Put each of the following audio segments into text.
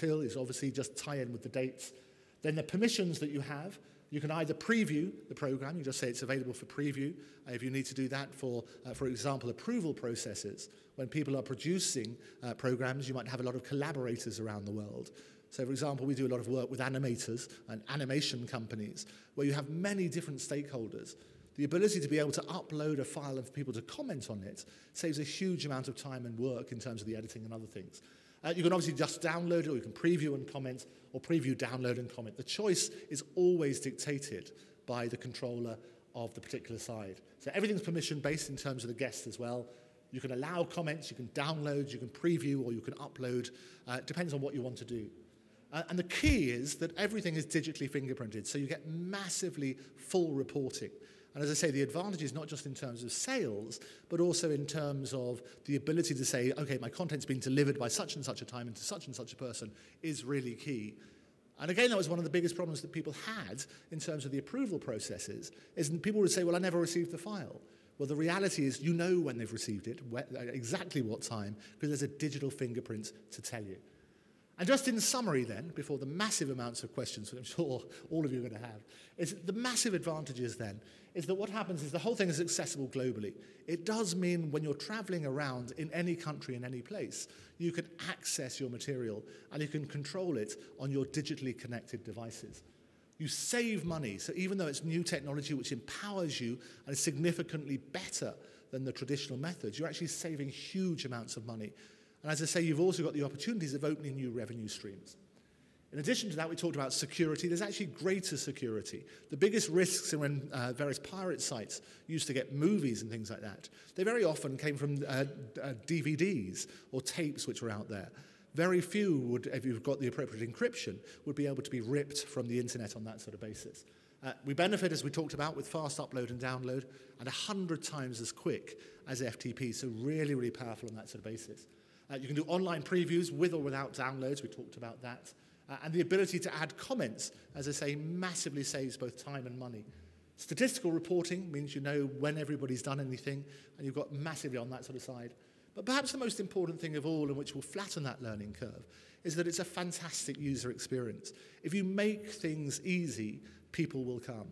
until is obviously just tie in with the dates. Then the permissions that you have, you can either preview the program, you just say it's available for preview. If you need to do that for example, approval processes, when people are producing programs, you might have a lot of collaborators around the world. So, for example, we do a lot of work with animators and animation companies, where you have many different stakeholders. The ability to be able to upload a file and for people to comment on it saves a huge amount of time and work in terms of the editing and other things. You can obviously just download it, or you can preview and comment, or preview, download and comment. The choice is always dictated by the controller of the particular side. So everything's permission-based in terms of the guest as well. You can allow comments, you can download, you can preview, or you can upload. It depends on what you want to do. And the key is that everything is digitally fingerprinted, so you get massively full reporting. And as I say, the advantage is not just in terms of sales, but also in terms of the ability to say, okay, my content's been delivered by such and such a time and to such and such a person is really key. And again, that was one of the biggest problems that people had in terms of the approval processes, is that people would say, well, I never received the file. Well, the reality is you know when they've received it, exactly what time, because there's a digital fingerprint to tell you. And just in summary then, before the massive amounts of questions that I'm sure all of you are going to have, is the massive advantages then is that what happens is the whole thing is accessible globally. It does mean when you're traveling around in any country, in any place, you can access your material and you can control it on your digitally connected devices. You save money, so even though it's new technology which empowers you and is significantly better than the traditional methods, you're actually saving huge amounts of money. And as I say, you've also got the opportunities of opening new revenue streams. In addition to that, we talked about security. There's actually greater security. The biggest risks in when various pirate sites used to get movies and things like that, they very often came from DVDs or tapes which were out there. Very few would, if you've got the appropriate encryption, would be able to be ripped from the internet on that sort of basis. We benefit, as we talked about, with fast upload and download, and 100 times as quick as FTP, so really, really powerful on that sort of basis. You can do online previews with or without downloads. We talked about that. And the ability to add comments, as I say, massively saves both time and money. Statistical reporting means you know when everybody's done anything, and you've got massively on that sort of side. But perhaps the most important thing of all, and which will flatten that learning curve, is that it's a fantastic user experience. If you make things easy, people will come.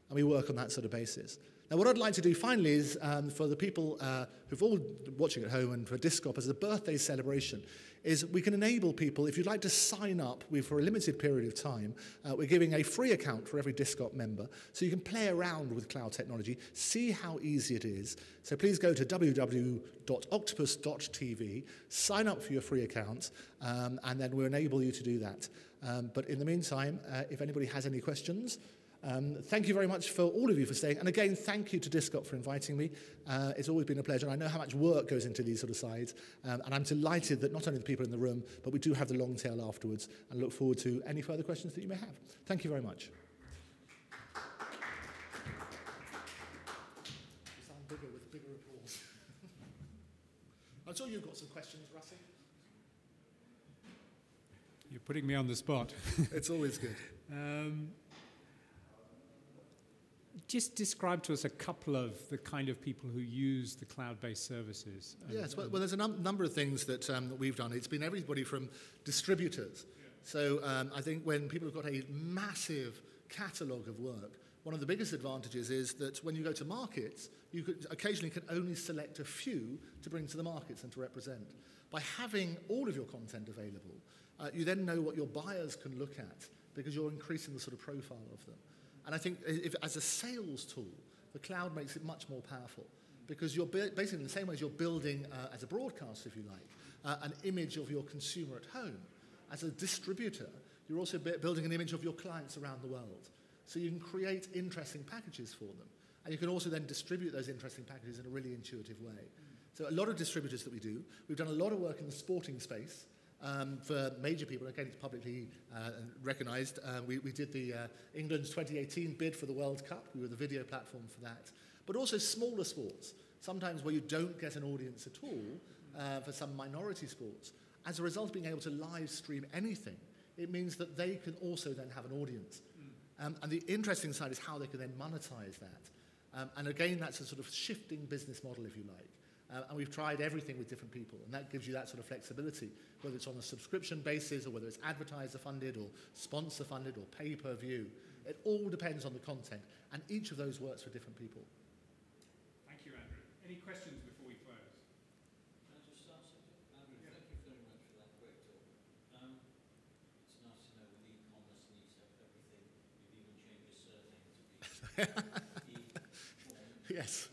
And we work on that sort of basis. Now, what I'd like to do finally is, for the people who've all watching at home and for Discop as a birthday celebration, is we can enable people, if you'd like to sign up for a limited period of time, we're giving a free account for every Discop member, so you can play around with cloud technology, see how easy it is. So please go to www.octopus.tv, sign up for your free account, and then we'll enable you to do that. But in the meantime, if anybody has any questions, thank you very much for all of you for staying. And again, thank you to Discop for inviting me. It's always been a pleasure. And I know how much work goes into these sort of sides. And I'm delighted that not only the people in the room, but we do have the long tail afterwards. And look forward to any further questions that you may have. Thank you very much. You sound bigger with bigger applause. I'm sure you've got some questions, Russell. You're putting me on the spot. It's always good. Just describe to us a couple of the kind of people who use the cloud-based services. Yes, well, there's a number of things that we've done. It's been everybody from distributors. Yeah. So I think when people have got a massive catalogue of work, one of the biggest advantages is that when you go to markets, you occasionally can only select a few to bring to the markets and to represent. By having all of your content available, you then know what your buyers can look at because you're increasing the sort of profile of them. And I think as a sales tool, the cloud makes it much more powerful because you're basically in the same way as you're building, as a broadcaster, if you like, an image of your consumer at home. As a distributor, you're also building an image of your clients around the world. So you can create interesting packages for them. And you can also then distribute those interesting packages in a really intuitive way. So a lot of distributors that we do, we've done a lot of work in the sporting space. For major people, again, it's publicly recognised. We did the England's 2018 bid for the World Cup. We were the video platform for that. But also smaller sports, sometimes where you don't get an audience at all for some minority sports. As a result of being able to live stream anything, it means that they can also then have an audience. And the interesting side is how they can then monetize that. And again, that's a sort of shifting business model, if you like, And we've tried everything with different people, and that gives you that sort of flexibility, whether it's on a subscription basis or whether it's advertiser-funded or sponsor-funded or pay-per-view. It all depends on the content, and each of those works for different people. Thank you, Andrew. Any questions before we close? Can I just start something? Andrew, thank you very much for that great talk. It's nice to know with e-commerce needs everything. You've even changed your surname to be Eborn. Yes.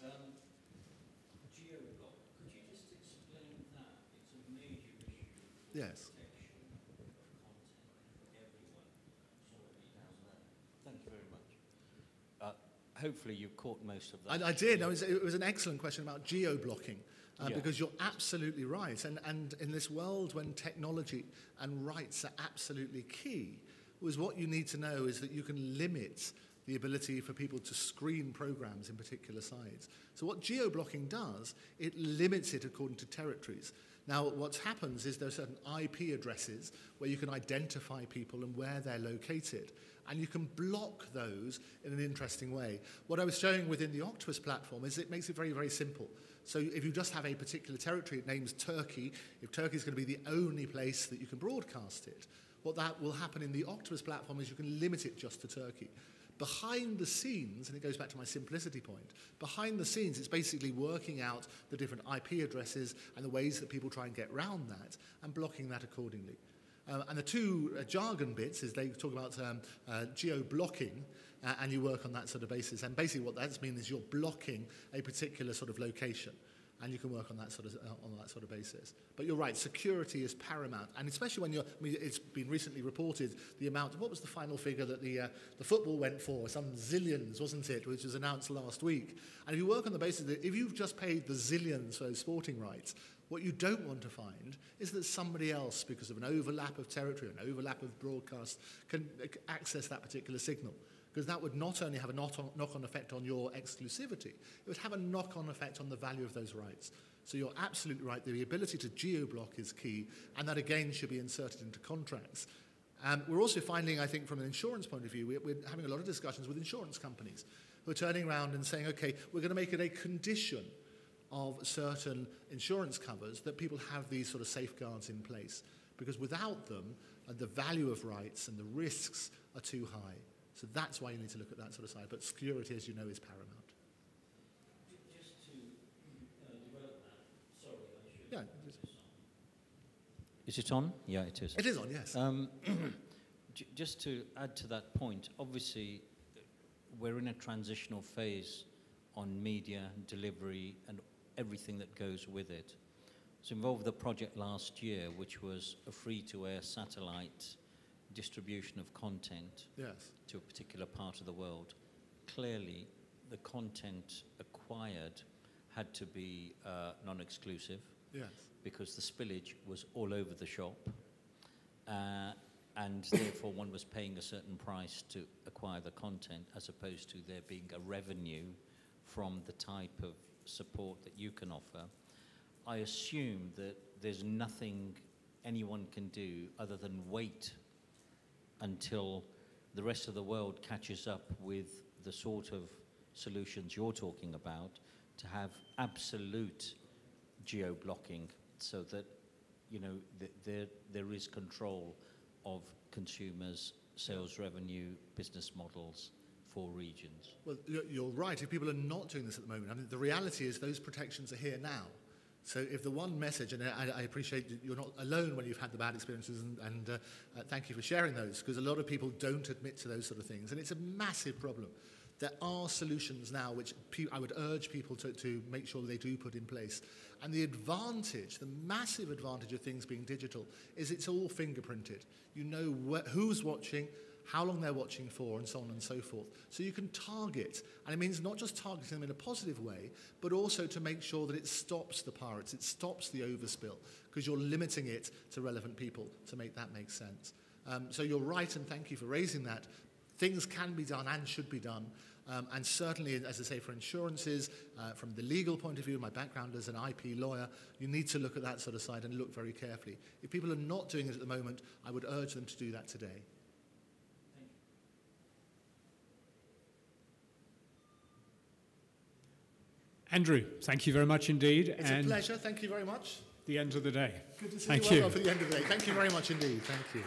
Geoblock. Could you just explain that? It's a major issue. Yes. Protection of content for everyone. Thank you very much. Hopefully you caught most of that. I did. It was an excellent question about geo-blocking. Yeah. Because you're absolutely right. And in this world when technology and rights are absolutely key, was what you need to know is that you can limit the ability for people to screen programs in particular sites. So what geo-blocking does, it limits it according to territories. Now, what happens is there are certain IP addresses where you can identify people and where they're located, and you can block those in an interesting way. What I was showing within the Octopus platform is it makes it very, very simple. So if you just have a particular territory, it names Turkey, if Turkey is going to be the only place that you can broadcast it, what that will happen in the Octopus platform is you can limit it just to Turkey. Behind the scenes, and it goes back to my simplicity point, behind the scenes it's basically working out the different IP addresses and the ways that people try and get around that and blocking that accordingly. And the two jargon bits is they talk about geo-blocking, and you work on that sort of basis. And basically what that means is you're blocking a particular sort of location, and you can work on that sort of basis. But you're right, security is paramount, and especially when it's been recently reported the amount. What was the final figure that the football went for? Some zillions, wasn't it? Which was announced last week. And if you work on the basis that if you've just paid the zillions for those sporting rights, what you don't want to find is that somebody else, because of an overlap of territory, an overlap of broadcast, can access that particular signal. Because that would not only have a knock-on effect on your exclusivity, it would have a knock-on effect on the value of those rights. So you're absolutely right, the ability to geo-block is key, and that again should be inserted into contracts. We're also finding, I think, from an insurance point of view, we're having a lot of discussions with insurance companies who are turning around and saying, okay, we're going to make it a condition of certain insurance covers that people have these sort of safeguards in place. Because without them, the value of rights and the risks are too high. So that's why you need to look at that sort of side. But security, as you know, is paramount. Just to develop that, sorry, I should... Yeah. Is it on? Yeah, it is. It is on, yes. Just to add to that point, obviously, we're in a transitional phase on media, delivery, and everything that goes with it. So involved the project last year, which was a free-to-air satellite distribution of content to a particular part of the world. Clearly, the content acquired had to be non-exclusive because the spillage was all over the shop, and therefore one was paying a certain price to acquire the content as opposed to there being a revenue from the type of support that you can offer. I assume that there's nothing anyone can do other than wait until the rest of the world catches up with the sort of solutions you're talking about to have absolute geo-blocking so that, you know, there is control of consumers' sales revenue, business models for regions. Well, you're right. If people are not doing this at the moment, I mean, the reality is those protections are here now. So if the one message, and I appreciate that you're not alone when you've had the bad experiences, and thank you for sharing those, because a lot of people don't admit to those sort of things, and it's a massive problem. There are solutions now which I would urge people to make sure they do put in place. And the advantage, the massive advantage of things being digital is it's all fingerprinted. You know who's watching, how long they're watching for, and so on and so forth. So you can target, and it means not just targeting them in a positive way, but also to make sure that it stops the pirates, it stops the overspill, because you're limiting it to relevant people to make that make sense. So you're right, and thank you for raising that. Things can be done and should be done, and certainly, as I say, for insurances, from the legal point of view, my background as an IP lawyer, you need to look at that sort of side and look very carefully. If people are not doing it at the moment, I would urge them to do that today. Andrew, thank you very much indeed. It's a pleasure. Thank you very much. The end of the day. Good to see Thank you. you. Well done for the end of the day. Thank you very much indeed. Thank you.